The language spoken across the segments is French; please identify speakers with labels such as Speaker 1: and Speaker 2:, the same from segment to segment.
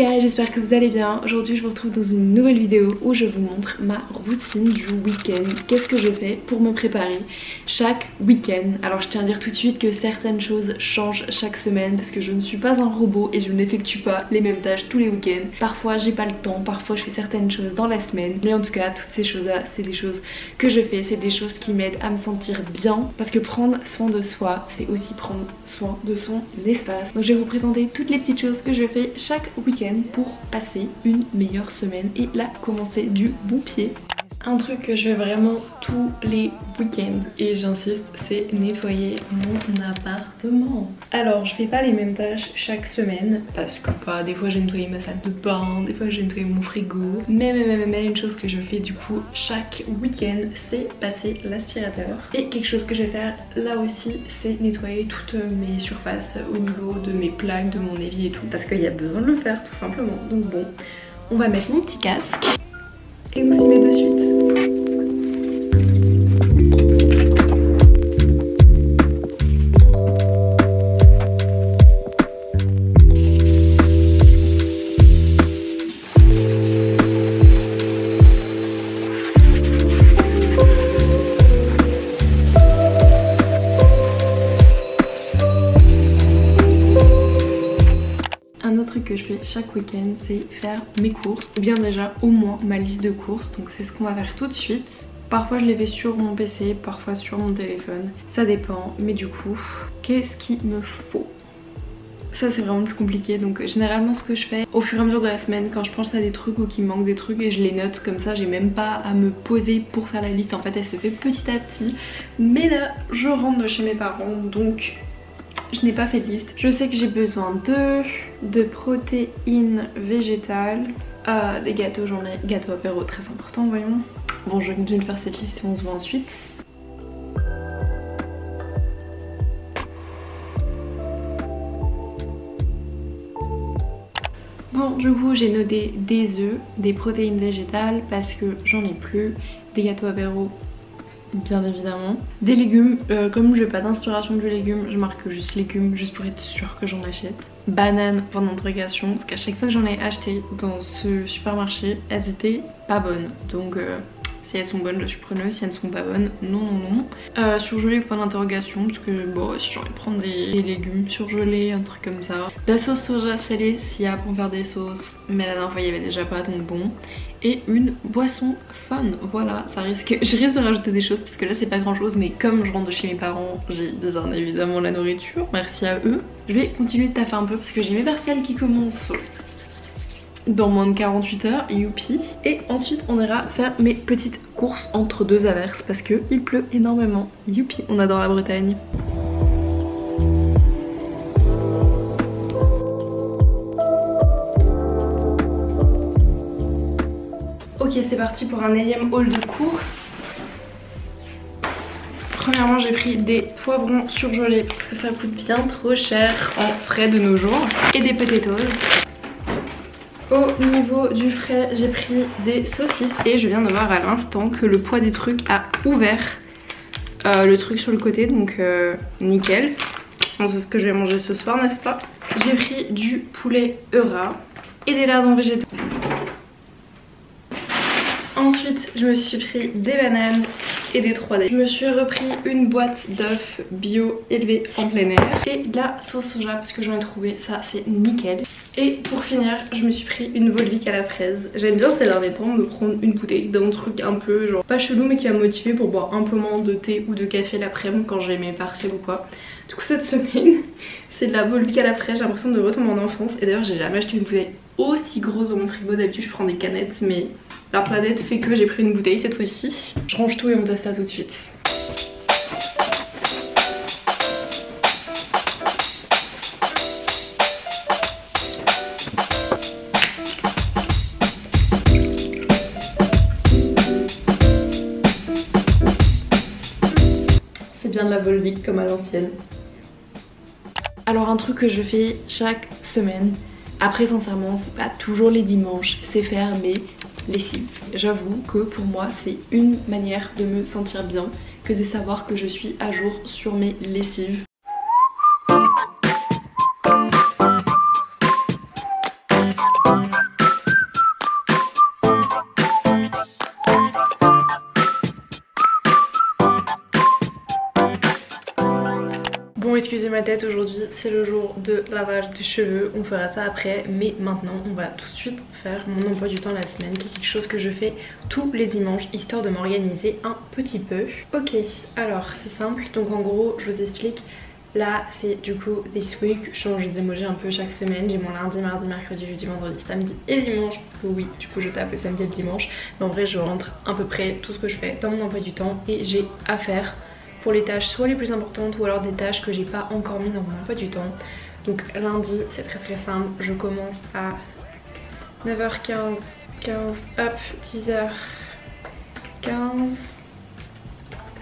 Speaker 1: guys, j'espère que vous allez bien. Aujourd'hui je vous retrouve dans une nouvelle vidéo où je vous montre ma routine du week-end. Qu'est-ce que je fais pour me préparer chaque week-end. Alors je tiens à dire tout de suite que certaines choses changent chaque semaine parce que je ne suis pas un robot et je n'effectue pas les mêmes tâches tous les week-ends. Parfois j'ai pas le temps, parfois je fais certaines choses dans la semaine. Mais en tout cas toutes ces choses là c'est des choses que je fais, c'est des choses qui m'aident à me sentir bien. Parce que prendre soin de soi c'est aussi prendre soin de son espace. Donc je vais vous présenter toutes les petites choses que je fais chaque week-end pour passer une meilleure semaine et la commencer du bon pied. Un truc que je fais vraiment tous les week-ends et j'insiste, c'est nettoyer mon appartement. Alors je fais pas les mêmes tâches chaque semaine parce que des fois j'ai nettoyé ma salle de bain, des fois j'ai nettoyé mon frigo. Mais une chose que je fais du coup chaque week-end, c'est passer l'aspirateur. Et quelque chose que je vais faire là aussi, c'est nettoyer toutes mes surfaces au niveau de mes plaques, de mon évier et tout, parce qu'il y a besoin de le faire tout simplement. Donc bon, on va mettre mon petit casque et on s'y met de suite. Que je fais chaque week-end, c'est faire mes courses, ou bien déjà au moins ma liste de courses. Donc c'est ce qu'on va faire tout de suite. Parfois je les fais sur mon PC, parfois sur mon téléphone, ça dépend. Mais du coup, qu'est-ce qu'il me faut? Ça c'est vraiment plus compliqué. Donc généralement ce que je fais au fur et à mesure de la semaine, quand je pense à des trucs ou qu'il me manque des trucs, et je les note comme ça, j'ai même pas à me poser pour faire la liste. En fait elle se fait petit à petit. Mais là je rentre de chez mes parents, donc je n'ai pas fait de liste. Je sais que j'ai besoin de protéines végétales, des gâteaux, j'en ai, gâteau apéro très important, voyons. Bon, je vais continuer de faire cette liste et on se voit ensuite. Bon, du coup j'ai noté des œufs, des protéines végétales parce que j'en ai plus, des gâteaux apéro bien évidemment, des légumes, comme je n'ai pas d'inspiration du légume, je marque juste légumes juste pour être sûre que j'en achète. Bananes pour d'interrogation, parce qu'à chaque fois que j'en ai acheté dans ce supermarché, elles étaient pas bonnes. Donc si elles sont bonnes je suis preneuse, si elles ne sont pas bonnes, non. Surgelé point d'interrogation, parce que bon, si j'ai envie de prendre des légumes surgelés, un truc comme ça. La sauce soja salée s'il y a pour faire des sauces, mais la dernière fois il y avait déjà pas, donc bon. Et une boisson fun, voilà, je risque de rajouter des choses parce que là c'est pas grand chose, mais comme je rentre de chez mes parents, j'ai bien évidemment la nourriture, merci à eux. Je vais continuer de taffer un peu parce que j'ai mes partiels qui commencent dans moins de 48 heures, youpi. Et ensuite on ira faire mes petites courses entre deux averses parce que il pleut énormément, youpi, on adore la Bretagne. Ok, c'est parti pour un énième haul de courses. Premièrement j'ai pris des poivrons surgelés parce que ça coûte bien trop cher en frais de nos jours. Et des potatoes. Au niveau du frais j'ai pris des saucisses et je viens de voir à l'instant que le poids des trucs a ouvert le truc sur le côté, donc nickel. Bon, c'est ce que je vais manger ce soir, n'est-ce pas? J'ai pris du poulet Eura et des lardons végétaux. Ensuite je me suis pris des bananes et des 3D. Je me suis repris une boîte d'œufs bio élevés en plein air et de la sauce soja parce que j'en ai trouvé, ça c'est nickel. Et pour finir je me suis pris une Volvic à la fraise. J'aime bien ces derniers temps me prendre une bouteille d'un truc un peu genre pas chelou mais qui va me motiver pour boire un peu moins de thé ou de café l'après-midi quand j'ai mes partiels ou quoi. Du coup cette semaine c'est de la Volvic à la fraise, j'ai l'impression de retomber en enfance. Et d'ailleurs j'ai jamais acheté une bouteille aussi grosse dans mon frigo, d'habitude je prends des canettes mais la planète fait que j'ai pris une bouteille cette fois-ci. Je range tout et on teste ça tout de suite. C'est bien de la Volvic comme à l'ancienne. Alors un truc que je fais chaque semaine, après sincèrement c'est pas toujours les dimanches, c'est faire mes lessives. J'avoue que pour moi c'est une manière de me sentir bien que de savoir que je suis à jour sur mes lessives. Bon, excusez ma tête, aujourd'hui c'est le jour de lavage des cheveux, on fera ça après, mais maintenant on va tout de suite faire mon emploi du temps la semaine, qui est quelque chose que je fais tous les dimanches, histoire de m'organiser un petit peu. Ok, alors c'est simple, donc en gros je vous explique. Là c'est du coup this week, je change les emojis un peu chaque semaine. J'ai mon lundi, mardi, mercredi, jeudi, vendredi, samedi et dimanche. Parce que oui, du coup je tape le samedi et le dimanche. Mais en vrai je rentre à peu près tout ce que je fais dans mon emploi du temps. Et j'ai à faire pour les tâches soit les plus importantes ou alors des tâches que j'ai pas encore mis dans mon emploi du temps. Donc lundi c'est très simple, je commence à 9h15, 15, hop, 10h15,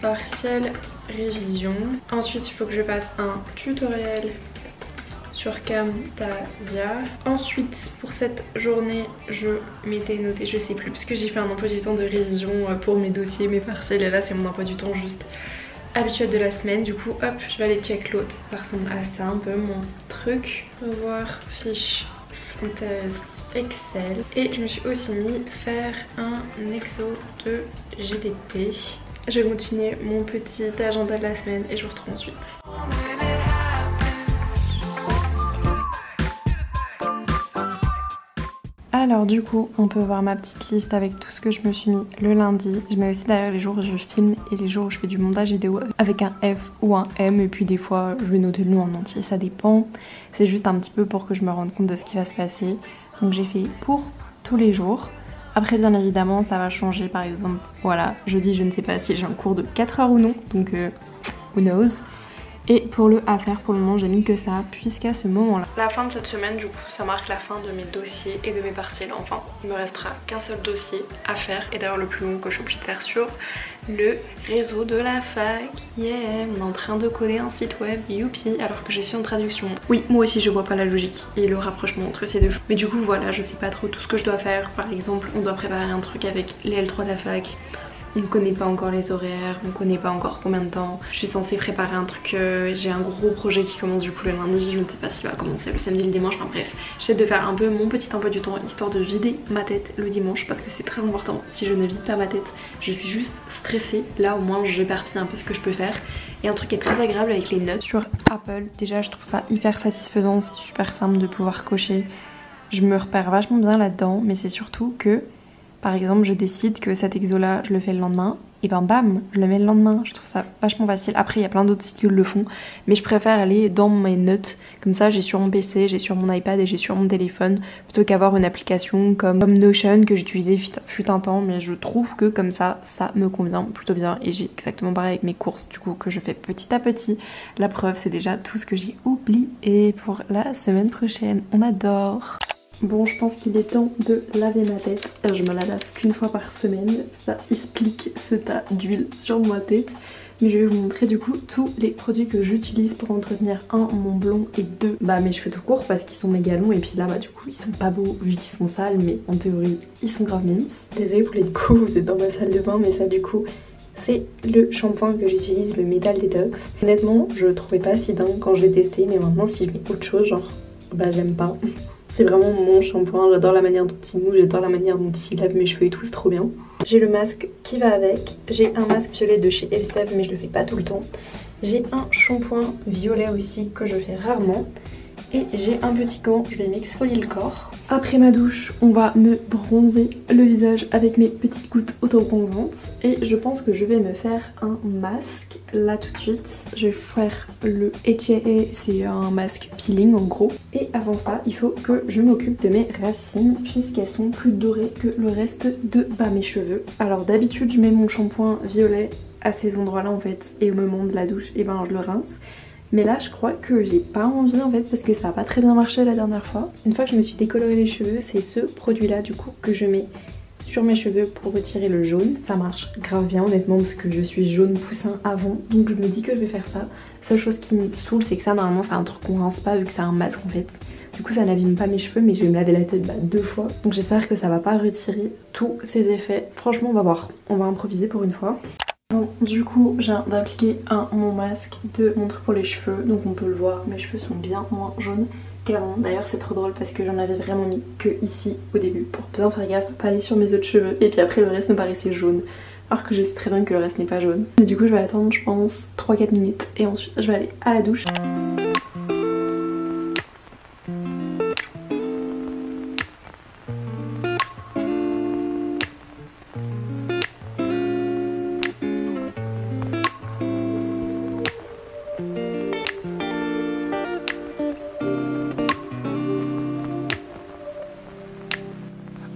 Speaker 1: partiel, révision. Ensuite il faut que je fasse un tutoriel sur Camtasia. Ensuite pour cette journée je m'étais noté, je sais plus, parce que j'ai fait un emploi du temps de révision pour mes dossiers, mes partiels, et là c'est mon emploi du temps juste habituel de la semaine. Du coup hop, je vais aller check l'autre, ça ressemble à ça un peu mon truc. Revoir fiche synthèse Excel. Et je me suis aussi mis faire un exo de GDT. Je vais continuer mon petit agenda de la semaine et je vous retrouve ensuite. Alors du coup on peut voir ma petite liste avec tout ce que je me suis mis le lundi. Je mets aussi d'ailleurs les jours où je filme et les jours où je fais du montage vidéo avec un F ou un M, et puis des fois je vais noter le nom en entier, ça dépend. C'est juste un petit peu pour que je me rende compte de ce qui va se passer. Donc j'ai fait pour tous les jours. Après bien évidemment ça va changer, par exemple voilà, jeudi je ne sais pas si j'ai un cours de 4 heures ou non, donc who knows. Et pour le à faire, pour le moment j'ai mis que ça, puisqu'à ce moment là, la fin de cette semaine du coup ça marque la fin de mes dossiers et de mes partiels. Enfin il me restera qu'un seul dossier à faire, et d'ailleurs le plus long que je suis obligée de faire sur le réseau de la fac. Yeah, on est en train de coder un site web, youpi, alors que je suis en traduction. Oui, moi aussi je vois pas la logique et le rapprochement entre ces deux choses. Mais du coup voilà, je sais pas trop tout ce que je dois faire. Par exemple on doit préparer un truc avec les L3 de la fac. On ne connaît pas encore les horaires, on ne connaît pas encore combien de temps. Je suis censée préparer un truc, j'ai un gros projet qui commence du coup le lundi, je ne sais pas s'il va commencer le samedi, le dimanche, enfin bref. J'essaie de faire un peu mon petit emploi du temps, histoire de vider ma tête le dimanche, parce que c'est très important. Si je ne vide pas ma tête, je suis juste stressée. Là au moins j'éparpille un peu ce que je peux faire. Et un truc qui est très agréable avec les notes sur Apple, déjà je trouve ça hyper satisfaisant, c'est super simple de pouvoir cocher. Je me repère vachement bien là-dedans, mais c'est surtout que par exemple je décide que cet exo là je le fais le lendemain, et ben bam je le mets le lendemain. Je trouve ça vachement facile. Après il y a plein d'autres sites qui le font, mais je préfère aller dans mes notes, comme ça j'ai sur mon PC, j'ai sur mon iPad et j'ai sur mon téléphone, plutôt qu'avoir une application comme Notion que j'utilisais fut un temps. Mais je trouve que comme ça me convient plutôt bien, et j'ai exactement pareil avec mes courses du coup que je fais petit à petit. La preuve c'est déjà tout ce que j'ai oublié pour la semaine prochaine. On adore. Bon, je pense qu'il est temps de laver ma tête. Je me la lave qu'une fois par semaine. Ça explique ce tas d'huile sur ma tête. Mais je vais vous montrer du coup tous les produits que j'utilise pour entretenir, un, mon blond, et deux, mes cheveux tout courts, parce qu'ils sont méga longs. Et puis là du coup ils sont pas beaux vu qu'ils sont sales, mais en théorie ils sont grave minces. Désolée pour les coups, vous êtes dans ma salle de bain, mais ça du coup c'est le shampoing que j'utilise, le Metal Detox. Honnêtement je le trouvais pas si dingue quand je l'ai testé, mais maintenant si je mets autre chose, genre j'aime pas. C'est vraiment mon shampoing, j'adore la manière dont il mousse, j'adore la manière dont il lave mes cheveux et tout, c'est trop bien. J'ai le masque qui va avec, j'ai un masque violet de chez Elseve mais je le fais pas tout le temps. J'ai un shampoing violet aussi que je fais rarement. Et j'ai un petit gant, je vais m'exfolier le corps. Après ma douche, on va me bronzer le visage avec mes petites gouttes auto-bronzantes. Et je pense que je vais me faire un masque là tout de suite. Je vais faire le HA, c'est un masque peeling en gros. Et avant ça, il faut que je m'occupe de mes racines puisqu'elles sont plus dorées que le reste de mes cheveux. Alors d'habitude, je mets mon shampoing violet à ces endroits-là en fait, et au moment de la douche, et je le rince. Mais là je crois que j'ai pas envie en fait, parce que ça a pas très bien marché la dernière fois. Une fois que je me suis décoloré les cheveux, c'est ce produit là du coup que je mets sur mes cheveux pour retirer le jaune. Ça marche grave bien honnêtement, parce que je suis jaune poussin avant, donc je me dis que je vais faire ça. Seule chose qui me saoule, c'est que ça normalement c'est un truc qu'on rince pas vu que c'est un masque en fait. Du coup ça n'abîme pas mes cheveux, mais je vais me laver la tête 2 fois. Donc j'espère que ça va pas retirer tous ces effets. Franchement on va voir, on va improviser pour une fois. Bon, du coup je viens d'appliquer mon masque de mon truc pour les cheveux, donc on peut le voir, mes cheveux sont bien moins jaunes. qu'avant. D'ailleurs c'est trop drôle parce que j'en avais vraiment mis que ici au début pour bien faire gaffe, pas aller sur mes autres cheveux. Et puis après le reste me paraissait jaune. Alors que je sais très bien que le reste n'est pas jaune. Mais du coup je vais attendre je pense 3-4 minutes et ensuite je vais aller à la douche.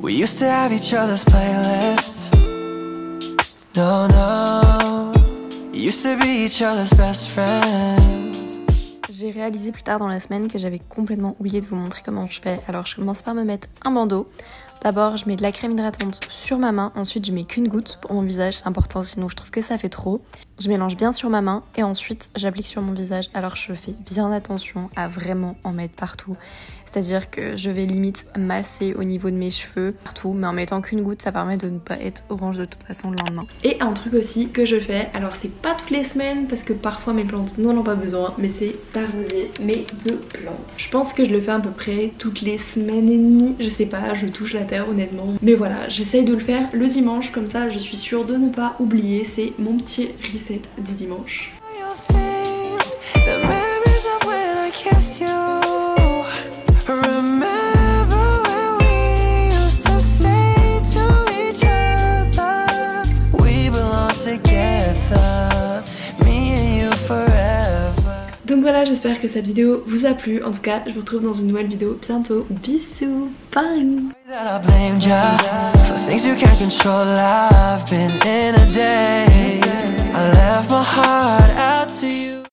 Speaker 2: We used to have each other's playlists. No, no. Used to be each other's best friends.
Speaker 3: J'ai réalisé plus tard dans la semaine que j'avais complètement oublié de vous montrer comment je fais. Alors je commence par me mettre un bandeau. D'abord je mets de la crème hydratante sur ma main, ensuite je mets qu'une goutte pour mon visage, c'est important sinon je trouve que ça fait trop. Je mélange bien sur ma main et ensuite j'applique sur mon visage. Alors je fais bien attention à vraiment en mettre partout. C'est-à-dire que je vais limite masser au niveau de mes cheveux partout, mais en mettant qu'une goutte ça permet de ne pas être orange de toute façon le lendemain.
Speaker 1: Et un truc aussi que je fais, alors c'est pas toutes les semaines parce que parfois mes plantes n'en ont pas besoin, mais c'est d'arroser mes deux plantes. Je pense que je le fais à peu près toutes les semaines et demie, je sais pas, je touche la terre honnêtement. Mais voilà, j'essaye de le faire le dimanche, comme ça je suis sûre de ne pas oublier, c'est mon petit reset du dimanche. Donc voilà, j'espère que cette vidéo vous a plu. En tout cas, je vous retrouve dans une nouvelle vidéo bientôt. Bisous, bye.
Speaker 2: I left my heart